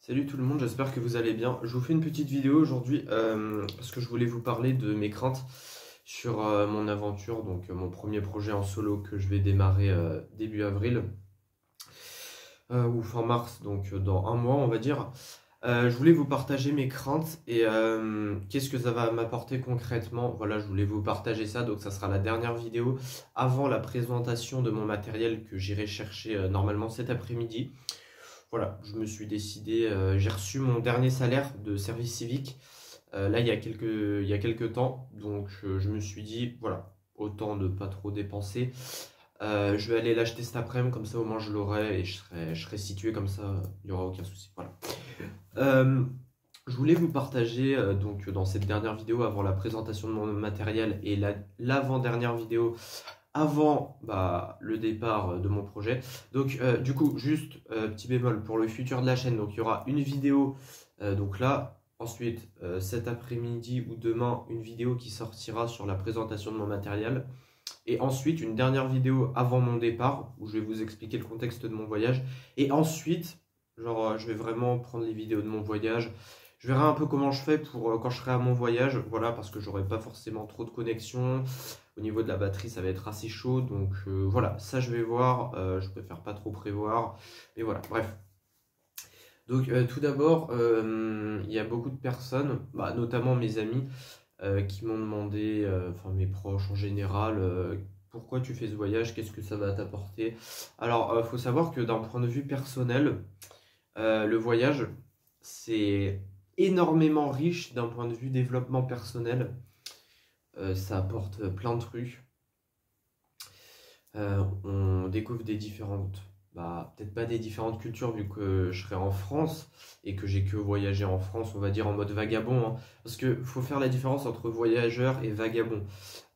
Salut tout le monde, j'espère que vous allez bien. Je vous fais une petite vidéo aujourd'hui parce que je voulais vous parler de mes craintes sur mon aventure, donc mon premier projet en solo que je vais démarrer début avril ou fin mars, donc dans un mois on va dire. Je voulais vous partager mes craintes et qu'est-ce que ça va m'apporter concrètement. Voilà, je voulais vous partager ça, donc ça sera la dernière vidéo avant la présentation de mon matériel que j'irai chercher normalement cet après-midi. Voilà, je me suis décidé, j'ai reçu mon dernier salaire de service civique là il y a quelques temps, donc je me suis dit, voilà, autant ne pas trop dépenser. Je vais aller l'acheter cet après-midi, comme ça au moins je l'aurai et je serai situé comme ça, il n'y aura aucun souci. Voilà. Je voulais vous partager donc dans cette dernière vidéo avant la présentation de mon matériel et l'avant-dernière vidéo avant le départ de mon projet. Donc du coup, juste petit bémol pour le futur de la chaîne, donc il y aura une vidéo donc là, ensuite cet après-midi ou demain, une vidéo qui sortira sur la présentation de mon matériel, et ensuite une dernière vidéo avant mon départ où je vais vous expliquer le contexte de mon voyage, et ensuite genre je vais vraiment prendre les vidéos de mon voyage. Je verrai un peu comment je fais pour quand je serai à mon voyage, voilà, parce que j'aurai pas forcément trop de connexion. Au niveau de la batterie, ça va être assez chaud, donc voilà, ça je vais voir. Je préfère pas trop prévoir, mais voilà, bref. Donc tout d'abord, il y a beaucoup de personnes, notamment mes amis, qui m'ont demandé, enfin mes proches en général, pourquoi tu fais ce voyage, qu'est-ce que ça va t'apporter. Alors, il faut savoir que d'un point de vue personnel, le voyage, c'est énormément riche d'un point de vue développement personnel. Ça apporte plein de trucs. On découvre des différentes, peut-être pas des différentes cultures vu que je serai en France et que j'ai que voyagé en France, on va dire en mode vagabond, hein. Parce que faut faire la différence entre voyageur et vagabond.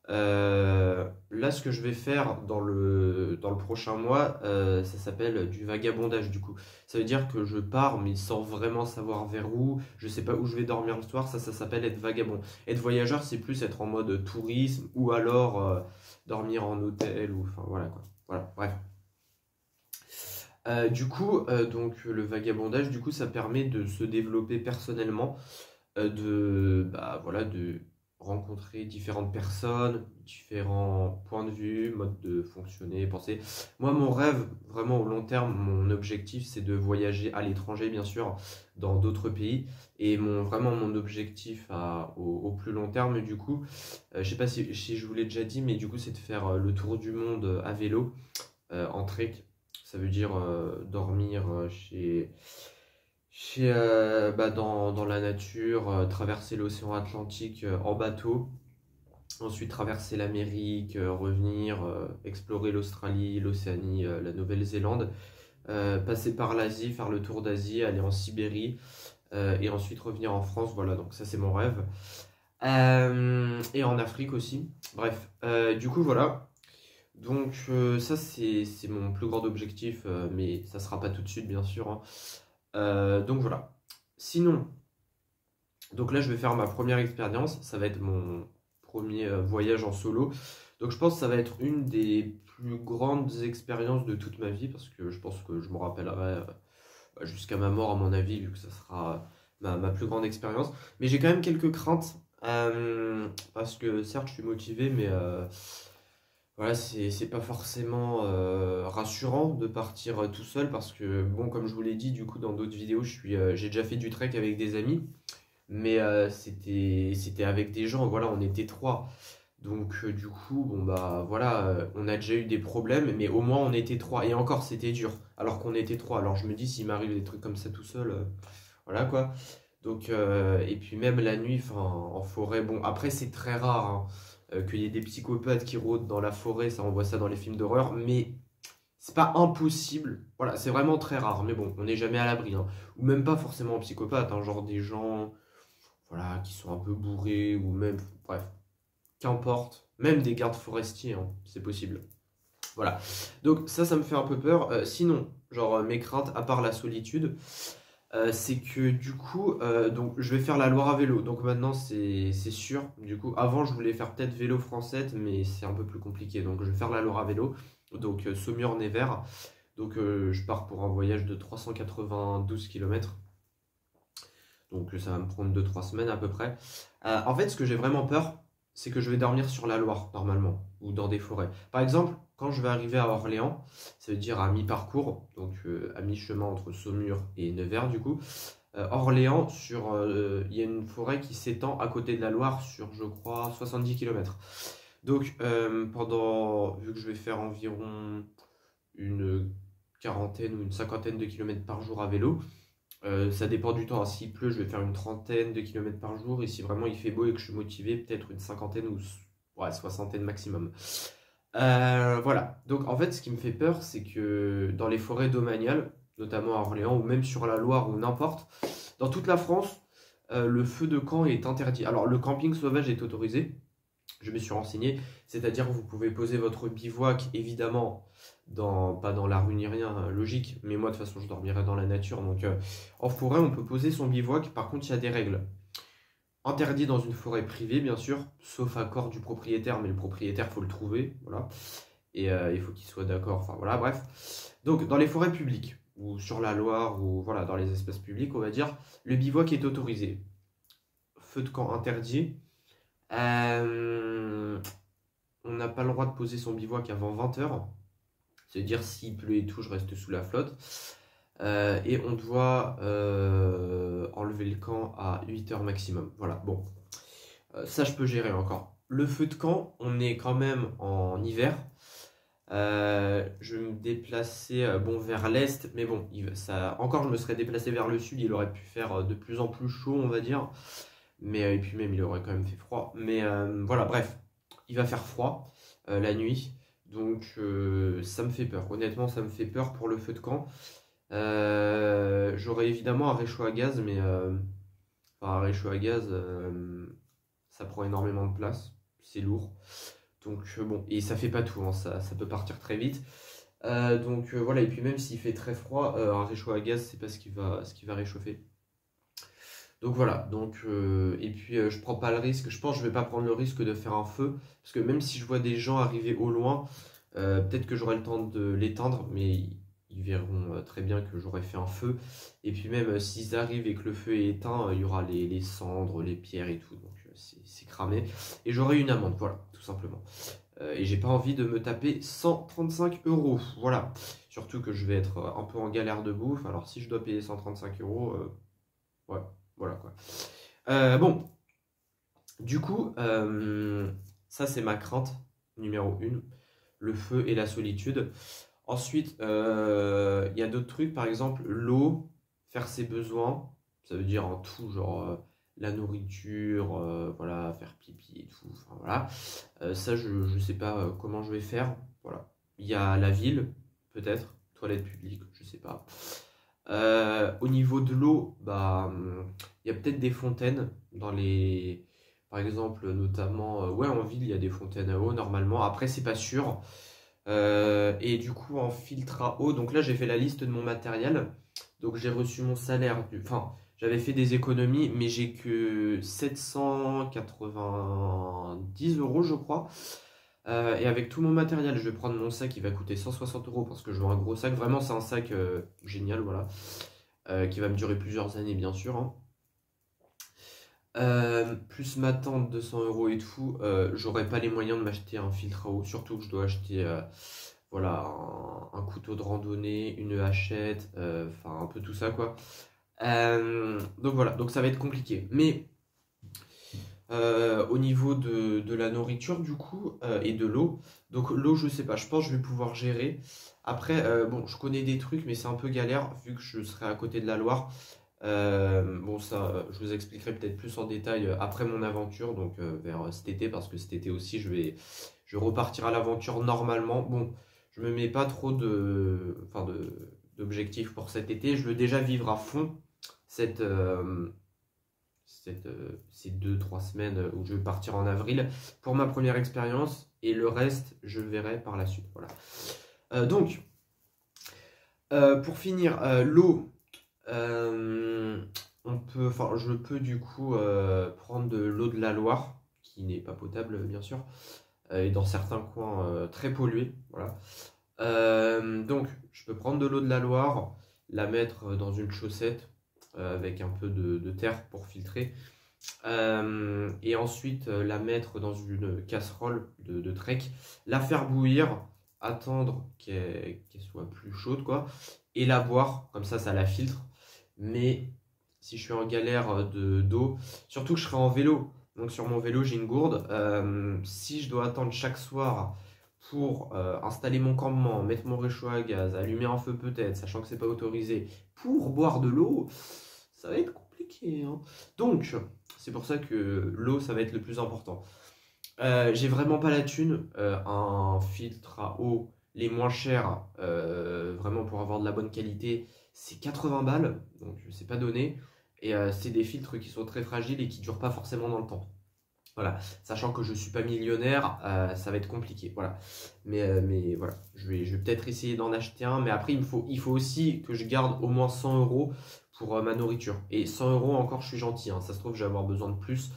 Là, ce que je vais faire dans le prochain mois, ça s'appelle du vagabondage du coup. Ça veut dire que je pars mais sans vraiment savoir vers où, je sais pas où je vais dormir le soir, ça s'appelle être vagabond. Être voyageur, c'est plus être en mode tourisme ou alors dormir en hôtel ou enfin voilà quoi. Voilà, bref. Du coup, donc le vagabondage, du coup, ça permet de se développer personnellement, voilà, de rencontrer différentes personnes, différents points de vue, modes de fonctionner, penser. Moi, mon rêve, vraiment au long terme, mon objectif, c'est de voyager à l'étranger, bien sûr, dans d'autres pays. Et vraiment mon objectif au plus long terme, du coup, je sais pas si je vous l'ai déjà dit, mais du coup, c'est de faire le tour du monde à vélo, en trek. Ça veut dire dormir dans la nature, traverser l'océan Atlantique en bateau, ensuite traverser l'Amérique, revenir, explorer l'Australie, l'Océanie, la Nouvelle-Zélande, passer par l'Asie, faire le tour d'Asie, aller en Sibérie, et ensuite revenir en France. Voilà, donc ça c'est mon rêve. Et en Afrique aussi. Bref, du coup voilà. Donc ça c'est mon plus grand objectif, mais ça sera pas tout de suite bien sûr, hein. Donc voilà. Sinon, donc là je vais faire ma première expérience, ça va être mon premier voyage en solo. Donc je pense que ça va être une des plus grandes expériences de toute ma vie, parce que je pense que je me rappellerai jusqu'à ma mort à mon avis, vu que ça sera ma plus grande expérience. Mais j'ai quand même quelques craintes, parce que certes je suis motivé, mais voilà, c'est pas forcément rassurant de partir tout seul, parce que, bon, comme je vous l'ai dit, du coup, dans d'autres vidéos, j'ai déjà fait du trek avec des amis, mais c'était avec des gens, voilà, on était trois. Donc, du coup, bon, voilà, on a déjà eu des problèmes, mais au moins on était trois. Et encore, c'était dur, alors qu'on était trois. Alors, je me dis, s'il m'arrive des trucs comme ça tout seul, voilà quoi. Donc, et puis même la nuit, enfin, en forêt, bon, après, c'est très rare, hein, qu'il y ait des psychopathes qui rôdent dans la forêt, ça on voit ça dans les films d'horreur, mais c'est pas impossible. Voilà, c'est vraiment très rare, mais bon, on n'est jamais à l'abri, hein. Ou même pas forcément psychopathes, hein, genre des gens, voilà, qui sont un peu bourrés, ou même, bref, qu'importe, même des gardes forestiers, hein, c'est possible. Voilà, donc ça me fait un peu peur. Sinon, genre mes craintes, à part la solitude, c'est que du coup, donc je vais faire la Loire à vélo. Donc maintenant, c'est sûr. Du coup, avant, je voulais faire peut-être vélo français, mais c'est un peu plus compliqué. Donc je vais faire la Loire à vélo. Donc Saumur-Nevers. Donc je pars pour un voyage de 392 km. Donc ça va me prendre 2-3 semaines à peu près. En fait, ce que j'ai vraiment peur, c'est que je vais dormir sur la Loire, normalement, ou dans des forêts. Par exemple, quand je vais arriver à Orléans, ça veut dire à mi-parcours, donc à mi-chemin entre Saumur et Nevers, du coup. Orléans, il y a une forêt qui s'étend à côté de la Loire sur, je crois, 70 km. Donc, vu que je vais faire environ une quarantaine ou une cinquantaine de kilomètres par jour à vélo, ça dépend du temps. S'il pleut, je vais faire une trentaine de kilomètres par jour. Et si vraiment il fait beau et que je suis motivé, peut-être une cinquantaine ou ouais, soixantaine maximum. Voilà. Donc en fait, ce qui me fait peur, c'est que dans les forêts domaniales, notamment à Orléans ou même sur la Loire ou n'importe, dans toute la France, le feu de camp est interdit. Alors le camping sauvage est autorisé. Je me suis renseigné, c'est-à-dire que vous pouvez poser votre bivouac, évidemment, pas dans la rue ni rien, hein, logique, mais moi de toute façon je dormirai dans la nature, donc en forêt on peut poser son bivouac, par contre il y a des règles. Interdit dans une forêt privée, bien sûr, sauf accord du propriétaire, mais le propriétaire faut le trouver, voilà, et il faut qu'il soit d'accord, enfin voilà, bref. Donc dans les forêts publiques, ou sur la Loire, ou voilà, dans les espaces publics, on va dire, le bivouac est autorisé. Feu de camp interdit. Euh, on n'a pas le droit de poser son bivouac avant 20 h. C'est-à-dire s'il pleut et tout, je reste sous la flotte. Et on doit enlever le camp à 8 h maximum. Voilà, bon. Ça, je peux gérer encore. Le feu de camp, on est quand même en hiver. Je vais me déplacer vers l'est, mais bon, encore je me serais déplacé vers le sud, il aurait pu faire de plus en plus chaud, on va dire. Mais, et puis même, il aurait quand même fait froid. Mais voilà, bref, il va faire froid la nuit. Donc ça me fait peur. Honnêtement, ça me fait peur pour le feu de camp. J'aurais évidemment un réchaud à gaz, mais un réchaud à gaz, ça prend énormément de place. C'est lourd. Donc bon, et ça fait pas tout, hein, ça peut partir très vite. Donc voilà, et puis même s'il fait très froid, un réchaud à gaz, c'est pas ce qui va réchauffer. Donc voilà, et puis je prends pas le risque, je pense que je vais pas prendre le risque de faire un feu, parce que même si je vois des gens arriver au loin, peut-être que j'aurai le temps de l'éteindre, mais ils verront très bien que j'aurai fait un feu. Et puis même s'ils arrivent et que le feu est éteint, il y aura les cendres, les pierres et tout, donc c'est cramé. Et j'aurai une amende, voilà, tout simplement. Et j'ai pas envie de me taper 135 €, voilà. Surtout que je vais être un peu en galère de bouffe, alors si je dois payer 135 €, ouais. Voilà quoi. Bon, du coup, ça c'est ma crainte numéro 1, le feu et la solitude. Ensuite, il y a d'autres trucs, par exemple l'eau, faire ses besoins, ça veut dire en tout, genre la nourriture, voilà, faire pipi et tout, enfin voilà. Ça, je sais pas comment je vais faire, voilà. Il y a la ville, peut-être, toilette publique, je sais pas. Au niveau de l'eau, il y a peut-être des fontaines par exemple, notamment, ouais, en ville, il y a des fontaines à eau normalement. Après, c'est pas sûr. Et du coup, en filtre à eau, donc là, j'ai fait la liste de mon matériel. Donc, j'ai reçu mon salaire. Enfin, j'avais fait des économies, mais j'ai que 790 €, je crois. Et avec tout mon matériel, je vais prendre mon sac qui va coûter 160 € parce que je veux un gros sac. Vraiment, c'est un sac génial, voilà. Qui va me durer plusieurs années, bien sûr, hein. Plus ma tente, 200 € et tout, j'aurais pas les moyens de m'acheter un filtre à eau. Surtout que je dois acheter voilà, un couteau de randonnée, une hachette, enfin un peu tout ça, quoi. Donc voilà, donc ça va être compliqué. Mais au niveau de la nourriture du coup et de l'eau, donc l'eau je sais pas, je pense que je vais pouvoir gérer. Après bon, je connais des trucs mais c'est un peu galère vu que je serai à côté de la Loire. Bon ça je vous expliquerai peut-être plus en détail après mon aventure, donc vers cet été, parce que cet été aussi je vais repartir à l'aventure normalement. Bon, je me mets pas trop d'objectifs pour cet été, je veux déjà vivre à fond ces 2-3 semaines où je vais partir en avril pour ma première expérience, et le reste je verrai par la suite, voilà. Donc pour finir, l'eau, je peux du coup prendre de l'eau de la Loire qui n'est pas potable bien sûr, et dans certains coins très pollués, voilà. Donc je peux prendre de l'eau de la Loire, la mettre dans une chaussette avec un peu de terre pour filtrer. Et ensuite la mettre dans une casserole de trek, la faire bouillir, attendre qu'elle soit plus chaude quoi, et la boire, comme ça la filtre. Mais si je suis en galère d'eau, surtout que je serai en vélo, donc sur mon vélo j'ai une gourde, si je dois attendre chaque soir pour installer mon campement, mettre mon réchaud à gaz, allumer un feu peut-être, sachant que c'est pas autorisé, pour boire de l'eau, ça va être compliqué, hein. Donc, c'est pour ça que l'eau, ça va être le plus important. J'ai vraiment pas la thune. Un filtre à eau, les moins chers, vraiment pour avoir de la bonne qualité, c'est 80 balles, donc c'est pas donné. Et c'est des filtres qui sont très fragiles et qui durent pas forcément dans le temps. Voilà, sachant que je suis pas millionnaire, ça va être compliqué. Voilà, mais voilà, je vais peut-être essayer d'en acheter un. Mais après, il faut aussi que je garde au moins 100 euros pour ma nourriture. Et 100 euros encore, je suis gentil, hein. Ça se trouve, je vais avoir besoin de plus.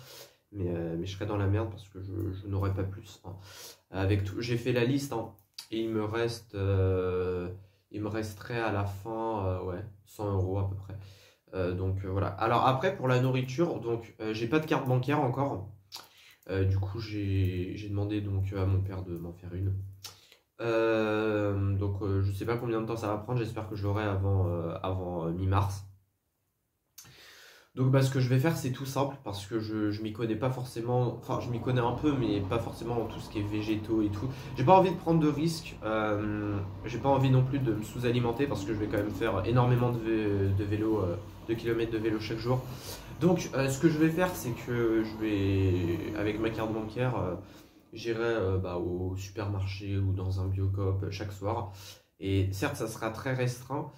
Mais je serai dans la merde parce que je n'aurai pas plus, hein. Avec tout, j'ai fait la liste, hein, et il me resterait à la fin ouais, 100 euros à peu près. Donc voilà. Alors après, pour la nourriture, donc j'ai pas de carte bancaire encore. Du coup, j'ai demandé donc à mon père de m'en faire une. Donc je sais pas combien de temps ça va prendre, j'espère que je l'aurai avant mi-mars. Donc bah, ce que je vais faire c'est tout simple parce que je m'y connais pas forcément, enfin je m'y connais un peu mais pas forcément dans tout ce qui est végétaux et tout. J'ai pas envie de prendre de risques, j'ai pas envie non plus de me sous-alimenter parce que je vais quand même faire énormément de vélo, de kilomètres de vélo chaque jour. Donc ce que je vais faire c'est que je vais, avec ma carte bancaire, j'irai bah, au supermarché ou dans un biocoop chaque soir. Et certes ça sera très restreint.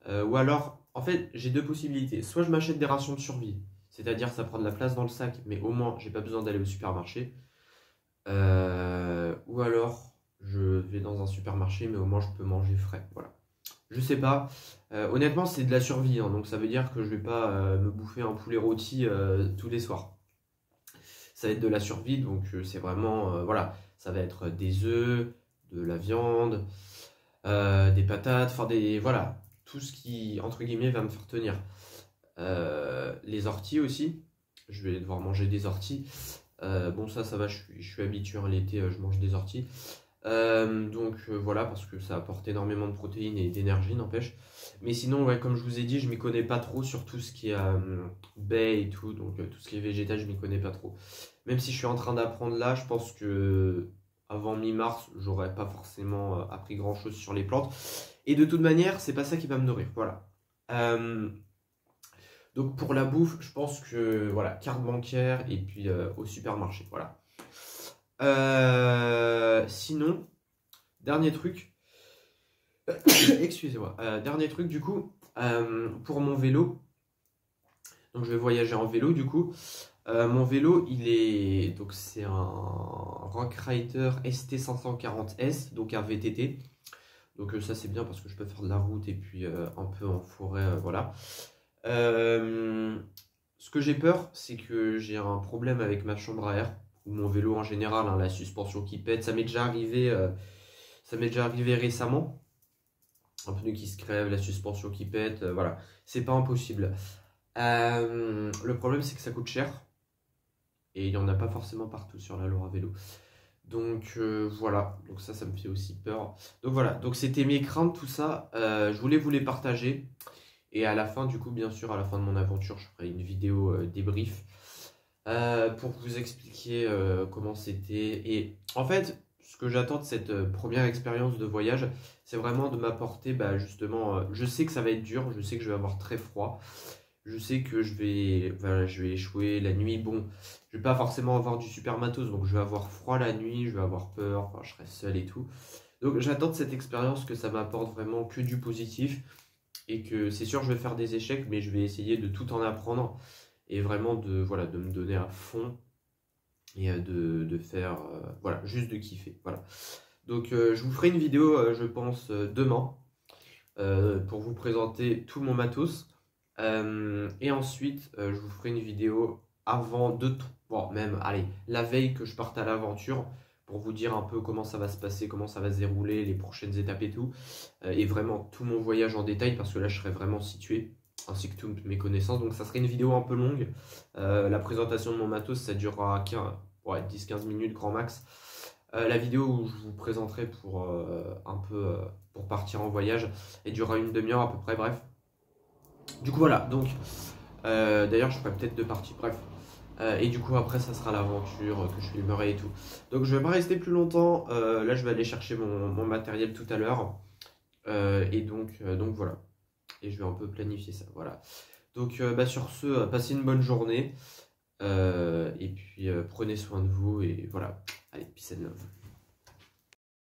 Ou alors, en fait, j'ai deux possibilités. Soit je m'achète des rations de survie, c'est-à-dire ça prend de la place dans le sac, mais au moins j'ai pas besoin d'aller au supermarché. Ou alors je vais dans un supermarché, mais au moins je peux manger frais. Voilà. Je sais pas. Honnêtement, c'est de la survie, hein, donc ça veut dire que je vais pas me bouffer un poulet rôti tous les soirs. Ça va être de la survie, donc c'est vraiment voilà, ça va être des œufs, de la viande, des patates, enfin des voilà, tout ce qui entre guillemets va me faire tenir. Les orties aussi, je vais devoir manger des orties. Bon ça va, je suis habitué, hein, l'été je mange des orties. Donc voilà, parce que ça apporte énormément de protéines et d'énergie, n'empêche. Mais sinon, ouais, comme je vous ai dit, je m'y connais pas trop sur tout ce qui est baie et tout, donc tout ce qui est végétal, je m'y connais pas trop. Même si je suis en train d'apprendre là, je pense que avant mi-mars, j'aurais pas forcément appris grand-chose sur les plantes. Et de toute manière, c'est pas ça qui va me nourrir, voilà. Donc pour la bouffe, je pense que voilà, carte bancaire et puis au supermarché, voilà. Sinon, dernier truc, excusez-moi, dernier truc du coup, pour mon vélo, donc je vais voyager en vélo du coup. Mon vélo, donc c'est un Rockrider ST540S, donc un VTT. Donc ça c'est bien parce que je peux faire de la route et puis un peu en forêt, voilà. Ce que j'ai peur, c'est que j'ai un problème avec ma chambre à air, ou mon vélo en général, hein, la suspension qui pète. Ça m'est déjà arrivé récemment. Un pneu qui se crève, la suspension qui pète, voilà. C'est pas impossible. Le problème, c'est que ça coûte cher. Et il n'y en a pas forcément partout sur la Laura Vélo. Donc voilà, donc ça me fait aussi peur. Donc voilà, donc c'était mes craintes, tout ça. Je voulais vous les partager. Et à la fin, du coup, bien sûr, à la fin de mon aventure, je ferai une vidéo débrief pour vous expliquer comment c'était. Et en fait, ce que j'attends de cette première expérience de voyage, c'est vraiment de m'apporter, bah, justement, je sais que ça va être dur, je sais que je vais avoir très froid, je sais que je vais échouer la nuit. Bon, je vais pas forcément avoir du super matos, donc je vais avoir froid la nuit, je vais avoir peur, enfin, je serai seul et tout. Donc j'attends de cette expérience que ça m'apporte vraiment que du positif. Et que c'est sûr je vais faire des échecs, mais je vais essayer de tout en apprendre et vraiment voilà, de me donner à fond et de faire voilà, juste de kiffer, voilà. Donc je vous ferai une vidéo je pense demain pour vous présenter tout mon matos, et ensuite je vous ferai une vidéo avant bon, même allez, la veille que je parte à l'aventure, pour vous dire un peu comment ça va se passer, comment ça va se dérouler, les prochaines étapes et tout. Et vraiment tout mon voyage en détail, parce que là je serai vraiment situé. ainsi que toutes mes connaissances. Donc ça serait une vidéo un peu longue. La présentation de mon matos, ça durera 10-15 minutes grand max. La vidéo où je vous présenterai pour pour partir en voyage, elle durera une demi-heure à peu près, bref. Du coup voilà, donc d'ailleurs je ferai peut-être 2 parties, bref. Et du coup après ça sera l'aventure que je filmerai et tout. Donc je vais pas rester plus longtemps. Là je vais aller chercher mon matériel tout à l'heure. Et donc voilà. Et je vais un peu planifier ça. Voilà. Donc sur ce, passez une bonne journée. Et puis prenez soin de vous. Et voilà. Allez, peace and love.